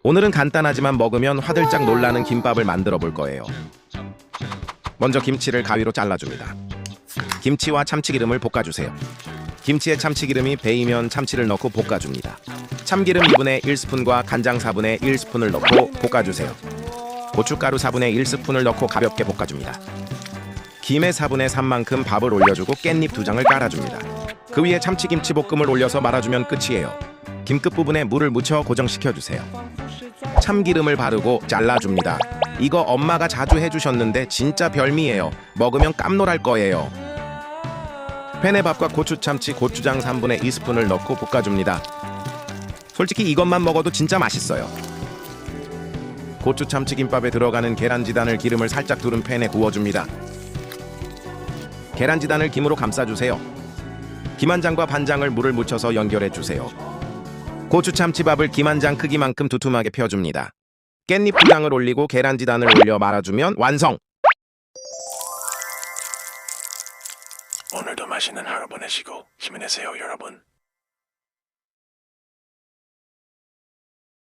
오늘은 간단하지만 먹으면 화들짝 놀라는 김밥을 만들어 볼 거예요. 먼저 김치를 가위로 잘라줍니다. 김치와 참치기름을 볶아주세요. 김치에 참치기름이 배이면 참치를 넣고 볶아줍니다. 참기름 2분의 1스푼과 간장 4분의 1스푼을 넣고 볶아주세요. 고춧가루 4분의 1스푼을 넣고 가볍게 볶아줍니다. 김에 4분의 3만큼 밥을 올려주고 깻잎 2장을 깔아줍니다. 그 위에 참치김치 볶음을 올려서 말아주면 끝이에요. 김 끝부분에 물을 묻혀 고정시켜주세요. 참기름을 바르고 잘라줍니다. 이거 엄마가 자주 해주셨는데 진짜 별미예요. 먹으면 깜놀할 거예요. 팬에 밥과 고추, 참치, 고추장 3분의 2스푼을 넣고 볶아줍니다. 솔직히 이것만 먹어도 진짜 맛있어요. 고추 참치 김밥에 들어가는 계란지단을 기름을 살짝 두른 팬에 구워줍니다. 계란지단을 김으로 감싸주세요. 김한장과 반장을 물을 묻혀서 연결해주세요. 고추 참치밥을 김한장 크기만큼 두툼하게 펴줍니다. 깻잎 2장을 올리고 계란지단을 올려 말아주면 완성! 오늘도 맛있는 하루 보내시고 힘내세요, 여러분.